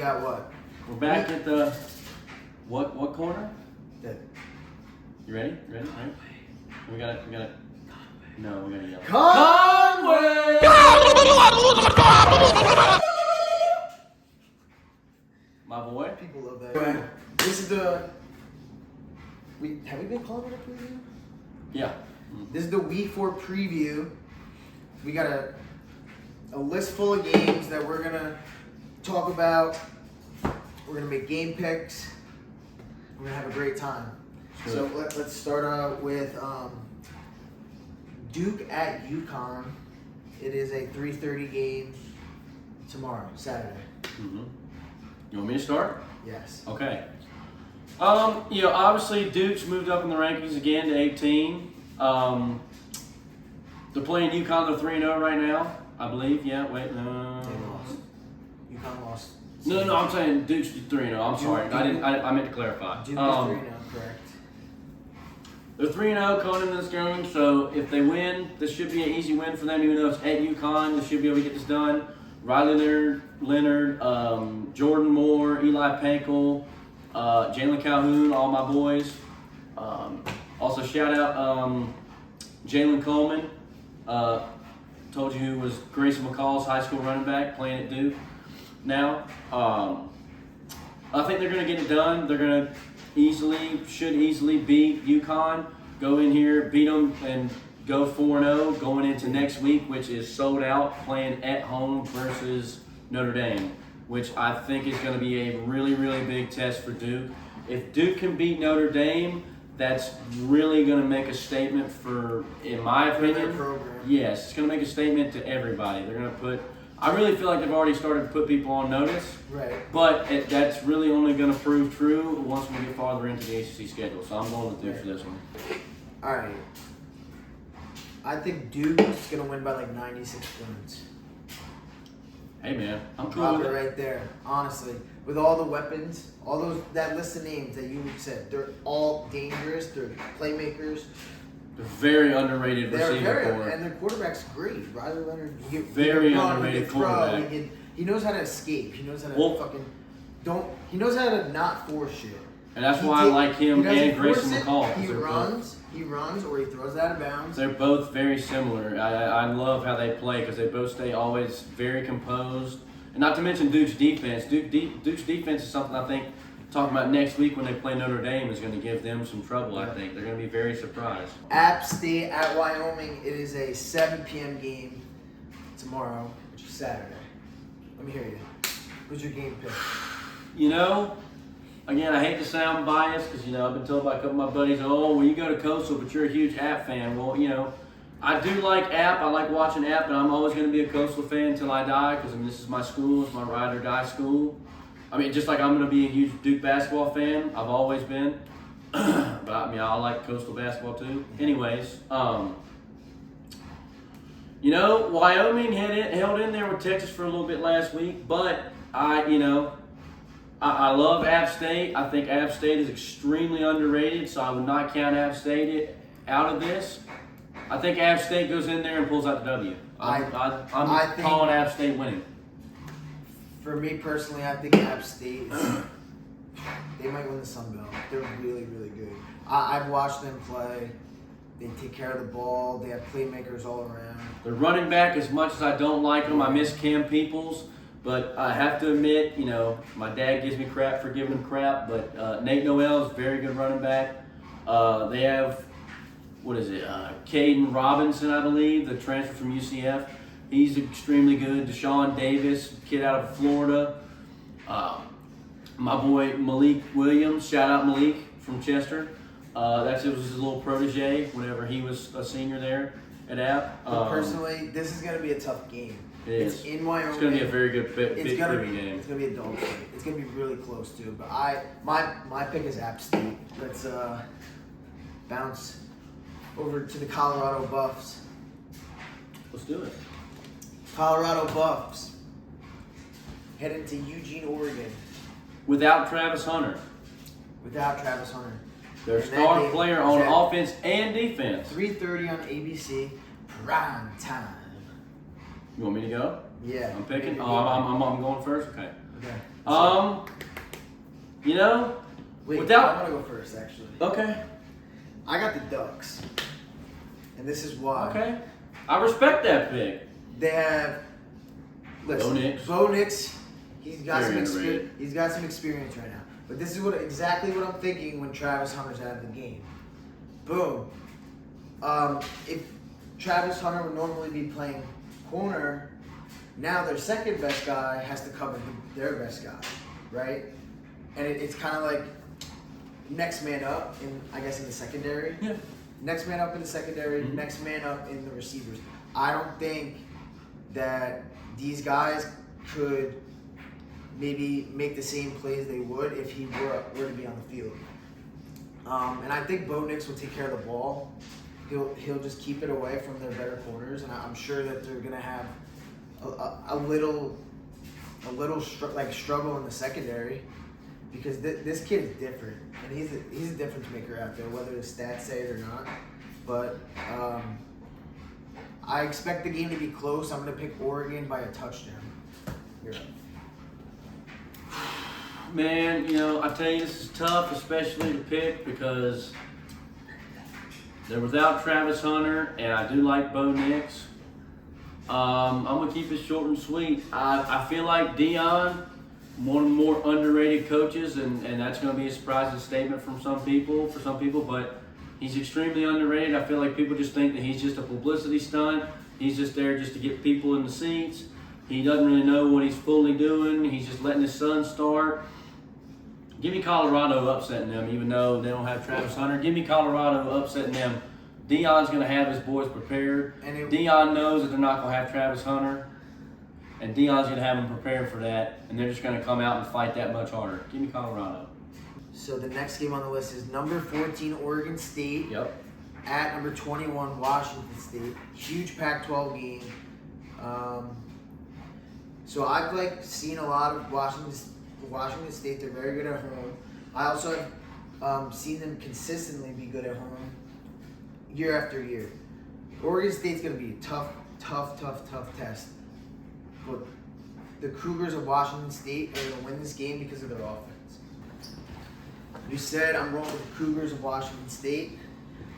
got what? We're back at the what corner? The You ready? Right? We got it. No, we gotta yell. Conway! My boy. People love that. Anyway, this is the. Have we been calling it a preview? Yeah. This is the week 4 preview. We got a list full of games that we're gonna talk about. We're gonna make game picks. We're gonna have a great time. Sure. So let's start out with Duke at UConn. It is a 3:30 game tomorrow, Saturday. Mm-hmm. You want me to start? Yes. Okay. Obviously Duke's moved up in the rankings again to 18. They're playing UConn. They're 3-0 right now, I believe. Yeah. Wait. No. They lost. UConn lost. No. I'm saying Duke's 3-0. I'm sorry. I meant to clarify. Duke is 3-0, correct. They're 3-0 going into this game, so if they win, this should be an easy win for them. Even though it's at UConn, they should be able to get this done. Riley Leonard, Jordan Moore, Eli Pankel, Jalen Calhoun, all my boys. Also shout out Jalen Coleman. Told you who was Grayson McCall's high school running back playing at Duke now. I think they're going to get it done. They're going to should easily beat UConn, go in here, beat them, and go 4-0 going into next week, which is sold out, playing at home versus Notre Dame, which I think is going to be a really, really big test for Duke. If Duke can beat Notre Dame, that's really going to make a statement in my opinion. Their program. Yes, it's going to make a statement to everybody. They're going to put. I really feel like they've already started to put people on notice. Right. But that's really only going to prove true once we get farther into the ACC schedule. So I'm going with Duke for this one. All right. I think Duke is going to win by like 96 points. Hey, man. I'm cool Drop with it it. right there. Honestly, with all the weapons, that list of names that you said, they're all dangerous. They're playmakers. They're very underrated They're receiver core. and their quarterback's great. Riley Leonard, Very underrated quarterback. He knows how to escape. He knows how to He knows how to not force shit. And that's why I like him and Grayson McCall. He runs, or he throws it out of bounds. They're both very similar. I love how they play because they both stay always very composed. And not to mention Duke's defense. Duke's defense is something I think, talking about next week when they play Notre Dame, is going to give them some trouble, I think. They're going to be very surprised. App State at Wyoming. It is a 7 p.m. game tomorrow, which is Saturday. Let me hear you. Who's your game pick? Again, I hate to sound biased because, I've been told by a couple of my buddies, well, you go to Coastal, but you're a huge App fan. Well, I do like App. I like watching App, but I'm always going to be a Coastal fan until I die because, this is my school. It's my ride or die school. Just like I'm going to be a huge Duke basketball fan. I've always been. But, I like Coastal basketball too. Anyways, Wyoming held in there with Texas for a little bit last week, but I love App State. I think App State is extremely underrated, so I would not count App State out of this. I think App State goes in there and pulls out the W. I'm calling App State winning. For me personally, I think App State they might win the Sun Belt. They're really, really good. I've watched them play. They take care of the ball. They have playmakers all around. The running back, as much as I don't like him, I miss Cam Peoples. But I have to admit, my dad gives me crap for giving him crap. But Nate Noel is a very good running back. They have, Caden Robinson, I believe, the transfer from UCF. He's extremely good. Deshaun Davis, kid out of Florida. My boy Malik Williams, shout out Malik from Chester. It was his little protege whenever he was a senior there at App. Personally, this is going to be a tough game. It's in Wyoming. It's going to be a very good game. It's going to be a dog fight. It's going to be really close too. But my pick is App State. Let's bounce over to the Colorado Buffs. Let's do it. Colorado Buffs heading to Eugene, Oregon. Without Travis Hunter. Their star player on offense and defense. 3:30 on ABC, prime time. You want me to go? Yeah. I'm picking. I'm going first. Okay. You know, Wait, without. I want to go first, actually. Okay. I got the Ducks. And this is why. Okay. I respect that pick. They have. Listen, Bo Nix. He's got Very some underrated. experience. He's got some experience right now. But this is exactly what I'm thinking when Travis Hunter's out of the game. Boom. If Travis Hunter would normally be playing corner, now their second best guy has to cover their best guy, right? And it's kind of like next man up in the secondary. Yeah. Next man up in the secondary. Mm-hmm. Next man up in the receivers. I don't think that these guys could maybe make the same plays they would if he were to be on the field. And I think Bo Nix will take care of the ball. He'll just keep it away from their better corners, and I'm sure that they're gonna have a little struggle in the secondary because this kid is different, and he's a difference maker out there, whether the stats say it or not. But I expect the game to be close. I'm gonna pick Oregon by a touchdown. You're up. Man, you know, I tell you, this is tough, especially to pick because they're without Travis Hunter, and I do like Bo Nix. I'm going to keep it short and sweet. I feel like Dion, one of the more underrated coaches, and that's going to be a surprising statement for some people, but he's extremely underrated. I feel like people just think that he's just a publicity stunt. He's just there just to get people in the seats. He doesn't really know what he's fully doing. He's just letting his son start. Give me Colorado upsetting them, even though they don't have Travis Hunter. Give me Colorado upsetting them. Deion's going to have his boys prepared. Deion knows that they're not going to have Travis Hunter. And Deion's going to have them prepared for that. And they're just going to come out and fight that much harder. Give me Colorado. So the next game on the list is number 14, Oregon State. Yep. At number 21, Washington State. Huge Pac-12 game. So I've seen a lot of Washington State. They're very good at home. I also have seen them consistently be good at home year after year. Oregon State's going to be a tough test. But the Cougars of Washington State are going to win this game because of their offense. You said I'm rolling with the Cougars of Washington State.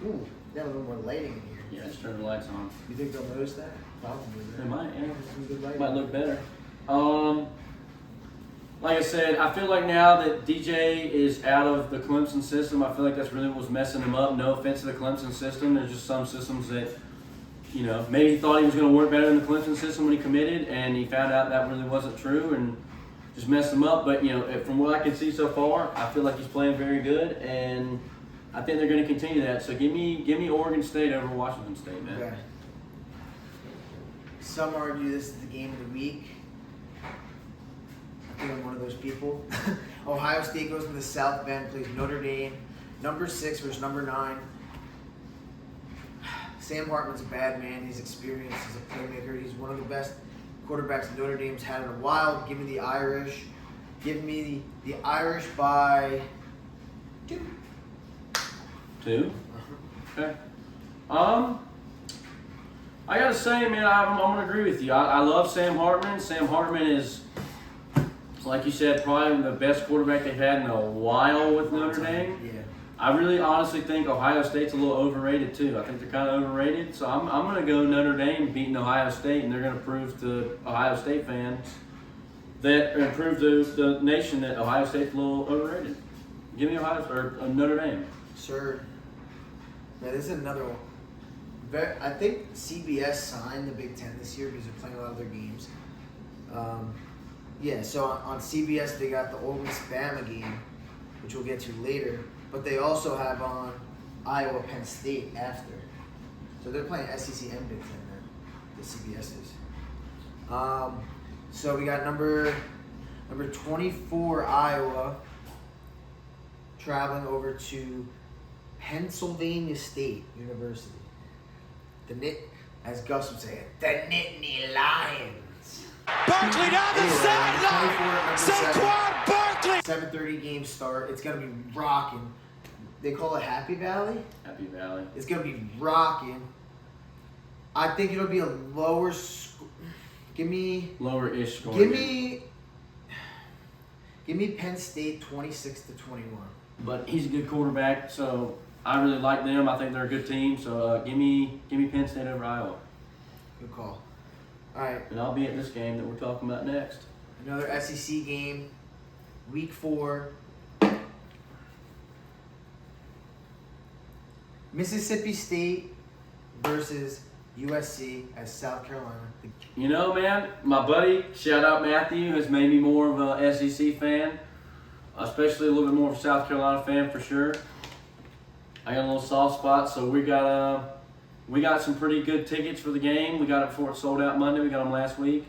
Ooh, got a little more lighting in here. Yeah, just turn the lights on. You think they'll notice that? Probably. It might, yeah. Some good lighting. Might look better. Like I said, I feel like now that DJ is out of the Clemson system, I feel like that's really what was messing him up. No offense to the Clemson system. There's just some systems that, you know, maybe he thought he was going to work better in the Clemson system when he committed, and he found out that really wasn't true and just messed him up. But, you know, from what I can see so far, I feel like he's playing very good, and I think they're going to continue that. So give me Oregon State over Washington State, man. Okay. Some argue this is the game of the week. I think I'm one of those people. Ohio State goes to the South Bend, plays Notre Dame. Number 6 versus number 9. Sam Hartman's a bad man. He's experienced. He's a playmaker. He's one of the best quarterbacks Notre Dame's had in a while. Give me the Irish. Give me the Irish by 2. 2? Okay. I gotta say, man, I'm gonna agree with you. I love Sam Hartman. Sam Hartman is, like you said, probably the best quarterback they've had in a while with Notre Dame. Yeah. I really honestly think Ohio State's a little overrated too. I think they're kind of overrated. So I'm gonna go Notre Dame beating Ohio State, and they're gonna prove to Ohio State fans and prove to the nation that Ohio State's a little overrated. Give me Notre Dame. Sir. Yeah, this is another one. I think CBS signed the Big Ten this year because they're playing a lot of their games. So on CBS they got the Ole Miss Bama game, which we'll get to later. But they also have on Iowa Penn State after. So they're playing SEC and Big Ten then, the CBS is. So we got number 24 Iowa traveling over to Pennsylvania State University. As Gus would say, the Nittany Lions. Barkley down the sideline. Saquon Barkley. 7:30 game start. It's gonna be rocking. They call it Happy Valley. Happy Valley. It's gonna be rocking. I think it'll be a lower. Give me Lower-ish score. Give me. Give me Penn State 26-21. But he's a good quarterback, so I really like them. I think they're a good team. So give me Penn State over Iowa. Good call. All right, And I'll be at this game that we're talking about next. another SEC game, Week 4. Mississippi State versus USC at South Carolina. You know, man, my buddy, shout out Matthew, has made me more of a SEC fan, especially a little bit more of a South Carolina fan for sure. I got a little soft spot, so we got some pretty good tickets for the game. We got it before it sold out Monday. We got them last week.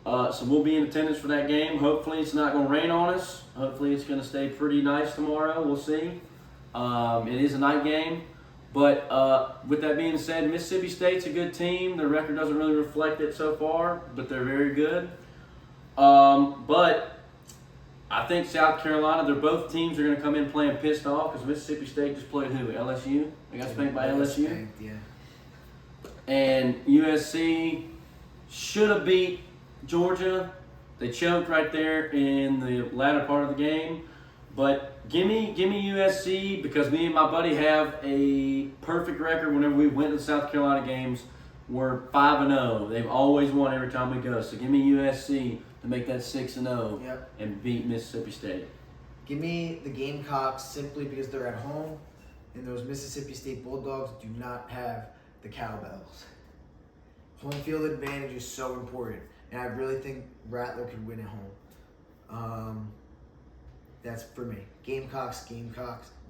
So we'll be in attendance for that game. Hopefully it's not going to rain on us. Hopefully it's going to stay pretty nice tomorrow. We'll see. It is a night game. But with that being said, Mississippi State's a good team. Their record doesn't really reflect it so far, but they're very good. But I think South Carolina, both teams are going to come in playing pissed off because Mississippi State just played who? LSU? They got spanked by LSU? Spanked, yeah. And USC should have beat Georgia. They choked right there in the latter part of the game. But give me USC because me and my buddy have a perfect record whenever we went to the South Carolina games. We're 5-0. They've always won every time we go. So give me USC to make that 6-0 Yep. and beat Mississippi State. Give me the Gamecocks simply because they're at home, and those Mississippi State Bulldogs do not have the cowbells. Home field advantage is so important, and I really think Rattler could win at home. That's for me. Gamecocks.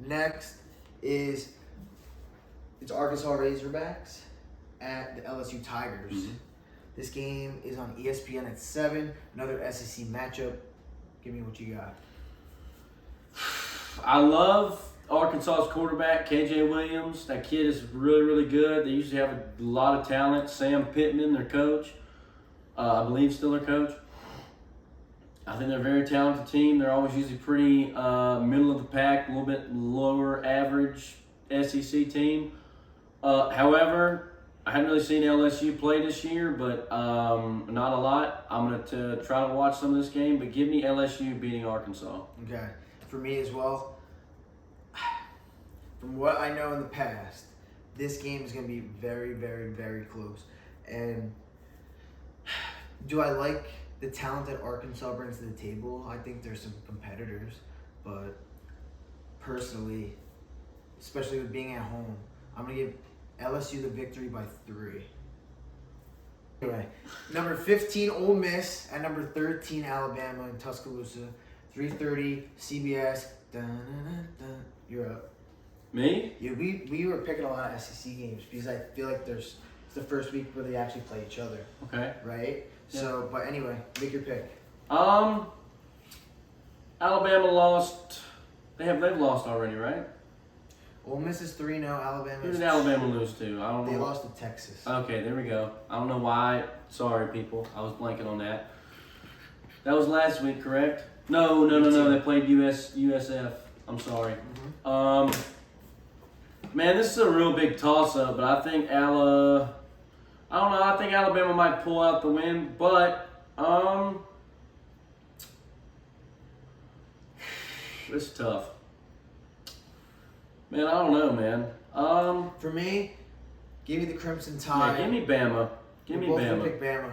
Next is it's Arkansas Razorbacks at the LSU Tigers. Mm-hmm. This game is on ESPN at 7. Another SEC matchup. Give me what you got. I love Arkansas's quarterback, KJ Williams. That kid is really, really good. They usually have a lot of talent. Sam Pittman, their coach. I believe still their coach. I think they're a very talented team. They're always usually pretty middle of the pack, a little bit lower average SEC team. However, I hadn't really seen LSU play this year, but not a lot. I'm going to try to watch some of this game, but give me LSU beating Arkansas. Okay. For me as well, from what I know in the past, this game is going to be very, very, very close. And do I like the talent that Arkansas brings to the table? I think there's some competitors, but personally, especially with being at home, I'm going to give LSU the victory by 3. Anyway, number 15 Ole Miss and number 13 Alabama in Tuscaloosa. 3:30 CBS. Dun, dun, dun, dun. You're up. Me? Yeah, we were picking a lot of SEC games because I feel like it's the first week where they actually play each other, Okay. right? Yeah. So, but anyway, make your pick. Alabama lost. They've lost already, right? Ole Miss is 3-0. Alabama. Who is did Alabama lose to? I don't know. They lost to Texas. Okay, there we go. I don't know why. Sorry, people. I was blanking on that. That was last week, correct? No. They played USF. I'm sorry. Mm-hmm. Man, this is a real big toss-up, but I think I don't know. I think Alabama might pull out the win, but it's tough. Man, I don't know, man. For me, give me the Crimson Tide. Yeah, give me Bama. Give me We're both gonna Bama. pick Bama.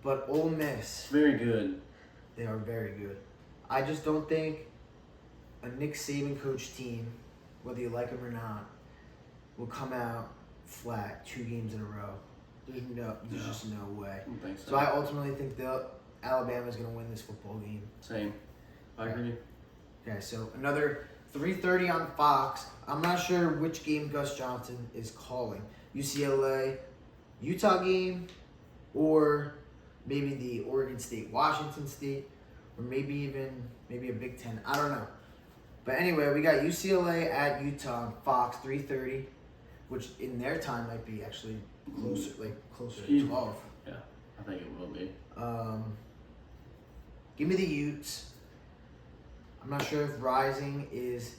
But Ole Miss, Very good. they are very good. I just don't think a Nick Saban coach team, whether you like them or not, will come out flat 2 games in a row. There's just no way. I don't think so. So I ultimately think Alabama's going to win this football game. Same. I agree. Okay, so another 3:30 on Fox. I'm not sure which game Gus Johnson is calling. UCLA, Utah game, or maybe the Oregon State, Washington State, or maybe a Big Ten. I don't know. But anyway, we got UCLA at Utah on Fox, 3:30, which in their time might be actually closer to 12. Yeah, I think it will be. Give me the Utes. I'm not sure if Rising is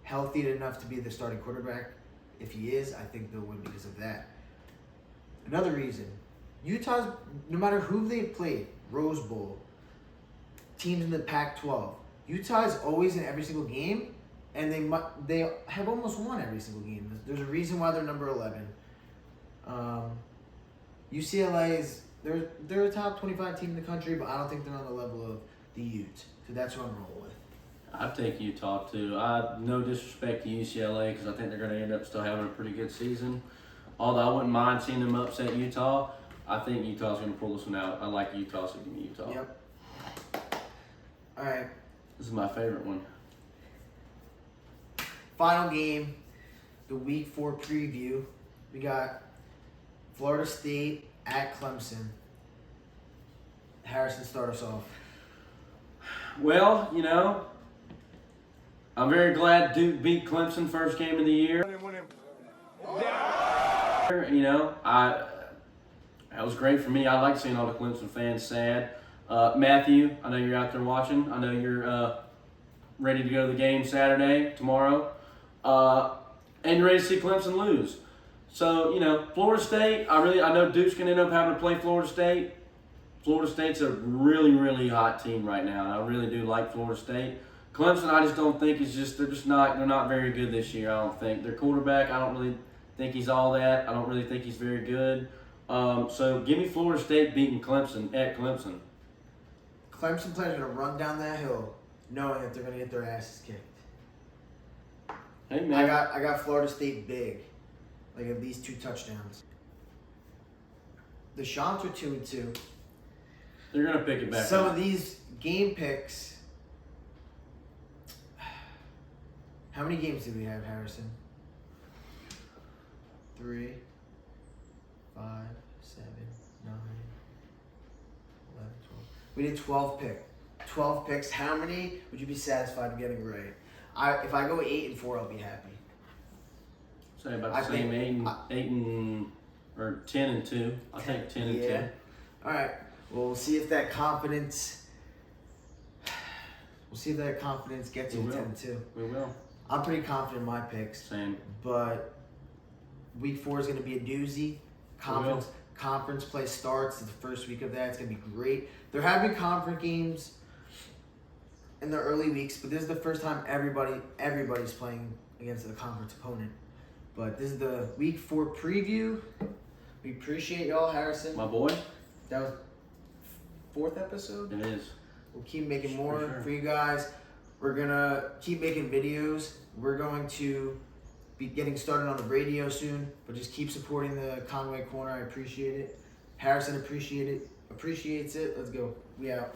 healthy enough to be the starting quarterback. If he is, I think they'll win because of that. Another reason, Utah's, no matter who they've played, Rose Bowl, teams in the Pac-12. Utah is always in every single game, and they have almost won every single game. There's a reason why they're number 11. UCLA is they're a top 25 team in the country, but I don't think they're on the level of the Utes. So that's what I'm rolling with. I'd take Utah too. No disrespect to UCLA because I think they're going to end up still having a pretty good season. Although I wouldn't mind seeing them upset Utah, I think Utah's going to pull this one out. I like Utah, so give me Utah. Yep. All right. This is my favorite one. Final game, the Week 4 preview. We got Florida State at Clemson. Harrison, start us off. Well, you know, I'm very glad Duke beat Clemson first game of the year. You know, that was great for me. I like seeing all the Clemson fans sad. Matthew, I know you're out there watching. I know you're ready to go to the game Saturday, tomorrow. And you're ready to see Clemson lose. So, you know, Florida State, I know Duke's going to end up having to play Florida State. Florida State's a really, really hot team right now, and I really do like Florida State. Clemson, I just don't think they're not very good this year, I don't think. Their quarterback, I don't really think he's all that. I don't really think he's very good. So give me Florida State beating Clemson at Clemson. Clemson players are going to run down that hill knowing that they're going to get their asses kicked. Hey, man. I got Florida State big. Like at least 2 touchdowns. The Shants are 2-2. They're going to pick it back Some up. of these game picks. How many games do we have, Harrison? 3, 5, 7, 9, 11, 12. We did 12 picks. How many would you be satisfied with getting right? If I go 8-4, I'll be happy. Say about the same 10-2. I'll take 10-2. All right. Well, we'll see if that confidence. We'll see if that confidence gets you 10-2. We will. I'm pretty confident in my picks. Same. But Week 4 is going to be a doozy. Conference play starts the first week of that. It's going to be great. They're having conference games in the early weeks, but this is the first time everybody's playing against a conference opponent. But this is the Week 4 preview. We appreciate y'all, Harrison. My boy. That was 4th episode. It is. We'll keep making more sure. for you guys. We're gonna keep making videos. We're going to be getting started on the radio soon, but just keep supporting the Conway Corner. I appreciate it. Harrison appreciates it. Let's go. We out.